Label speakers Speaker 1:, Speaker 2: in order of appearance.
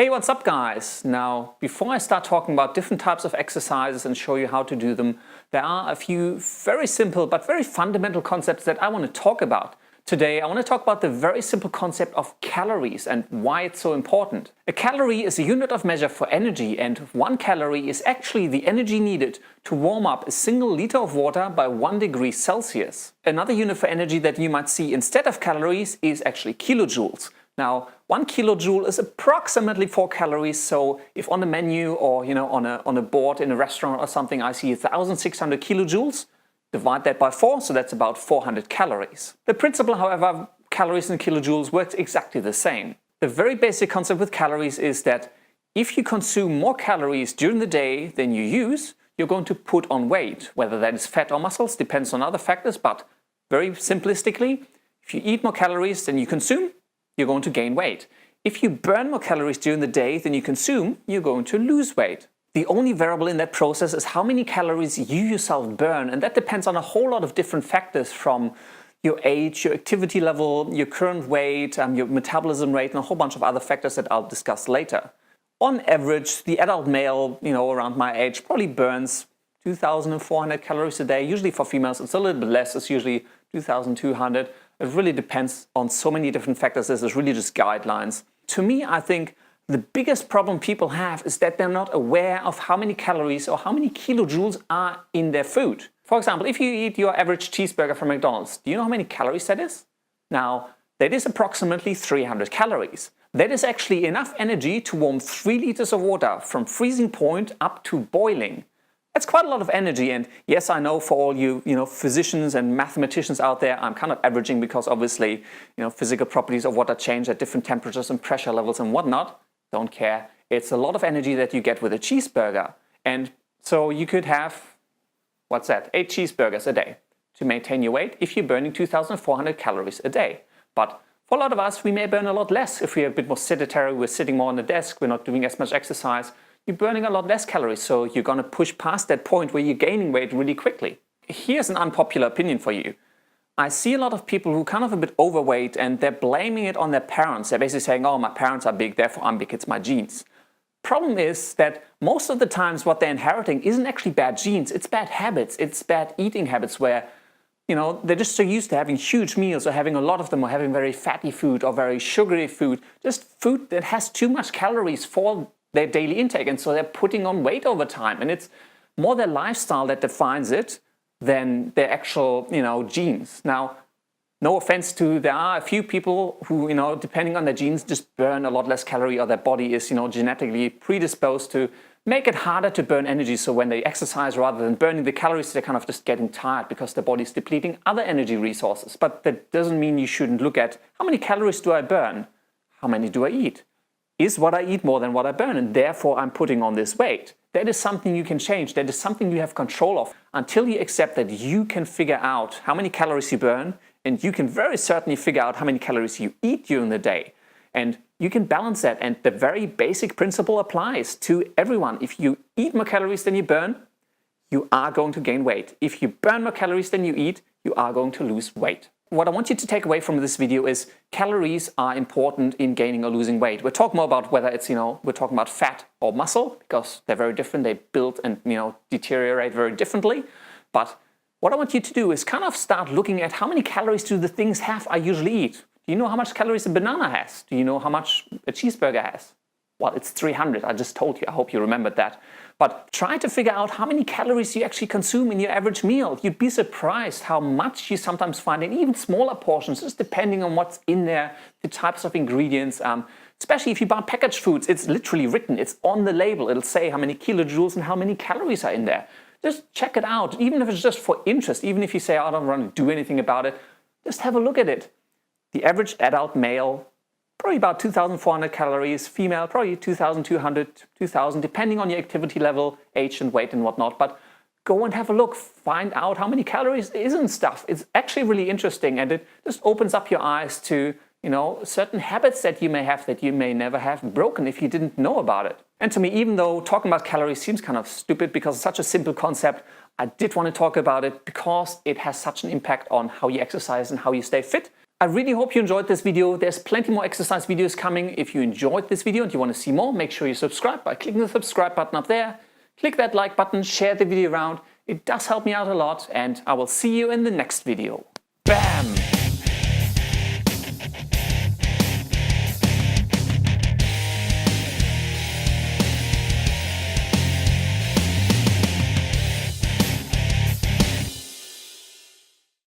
Speaker 1: Hey, what's up guys? Now, before I start talking about different types of exercises and show you how to do them, there are a few very simple but very fundamental concepts that I want to talk about. Today, I want to talk about the very simple concept of calories and why it's so important. A calorie is a unit of measure for energy, and 1 calorie is actually the energy needed to warm up a single liter of water by 1 degree Celsius. Another unit for energy that you might see instead of calories is actually kilojoules. Now, 1 kilojoule is approximately 4 calories, so if on the menu or on a board in a restaurant or something I see 1,600 kilojoules, divide that by 4, so that's about 400 calories. The principle, however, calories and kilojoules works exactly the same. The very basic concept with calories is that if you consume more calories during the day than you use, you're going to put on weight. Whether that is fat or muscles depends on other factors, but very simplistically, if you eat more calories than you consume, you're going to gain weight. If you burn more calories during the day than you consume, you're going to lose weight. The only variable in that process is how many calories you yourself burn, and that depends on a whole lot of different factors, from your age, your activity level, your current weight, your metabolism rate, and a whole bunch of other factors that I'll discuss later. On average, the adult male, around my age, probably burns 2,400 calories a day. Usually for females, it's a little bit less. It's usually 2,200. It really depends on so many different factors. This is really just guidelines. To me, I think the biggest problem people have is that they're not aware of how many calories or how many kilojoules are in their food. For example, if you eat your average cheeseburger from McDonald's, do you know how many calories that is? Now, that is approximately 300 calories. That is actually enough energy to warm 3 liters of water from freezing point up to boiling. That's quite a lot of energy, and yes, I know for all you physicians and mathematicians out there, I'm kind of averaging because obviously physical properties of water change at different temperatures and pressure levels and whatnot. Don't care. It's a lot of energy that you get with a cheeseburger, and so you could have, 8 cheeseburgers a day to maintain your weight if you're burning 2,400 calories a day. But for a lot of us, we may burn a lot less if we're a bit more sedentary, we're sitting more on the desk, we're not doing as much exercise. You're burning a lot less calories, so you're going to push past that point where you're gaining weight really quickly. Here's an unpopular opinion for you. I see a lot of people who are kind of a bit overweight and they're blaming it on their parents. They're basically saying, oh, my parents are big, therefore I'm big, it's my genes. Problem is that most of the times what they're inheriting isn't actually bad genes, it's bad habits, it's bad eating habits where they're just so used to having huge meals or having a lot of them or having very fatty food or very sugary food, just food that has too much calories for their daily intake, and so they're putting on weight over time, and it's more their lifestyle that defines it than their actual genes. Now, no offense there are a few people who depending on their genes just burn a lot less calorie, or their body is genetically predisposed to make it harder to burn energy, so when they exercise, rather than burning the calories, they're kind of just getting tired because their body's depleting other energy resources. But that doesn't mean you shouldn't look at how many calories do I burn, how many do I eat. Is what I eat more than what I burn, and therefore I'm putting on this weight? That is something you can change. That is something you have control of until you accept that you can figure out how many calories you burn, and you can very certainly figure out how many calories you eat during the day. And you can balance that, and the very basic principle applies to everyone. If you eat more calories than you burn, you are going to gain weight. If you burn more calories than you eat, you are going to lose weight. What I want you to take away from this video is calories are important in gaining or losing weight. We'll talk more about whether it's, we're talking about fat or muscle, because they're very different. They build and, deteriorate very differently. But what I want you to do is kind of start looking at how many calories do the things have I usually eat. Do you know how much calories a banana has? Do you know how much a cheeseburger has? Well, it's 300. I just told you. I hope you remembered that. But try to figure out how many calories you actually consume in your average meal. You'd be surprised how much you sometimes find in even smaller portions, just depending on what's in there, the types of ingredients. Especially if you buy packaged foods, it's literally written. It's on the label. It'll say how many kilojoules and how many calories are in there. Just check it out, even if it's just for interest. Even if you say, I don't want to do anything about it, just have a look at it. The average adult male, probably about 2,400 calories, female probably 2,200, 2,000, depending on your activity level, age and weight and whatnot. But go and have a look, find out how many calories is in stuff. It's actually really interesting, and it just opens up your eyes to certain habits that you may have that you may never have broken if you didn't know about it. And to me, even though talking about calories seems kind of stupid because it's such a simple concept, I did want to talk about it because it has such an impact on how you exercise and how you stay fit. I really hope you enjoyed this video. There's plenty more exercise videos coming. If you enjoyed this video and you want to see more, make sure you subscribe by clicking the subscribe button up there. Click that like button, share the video around. It does help me out a lot, and I will see you in the next video.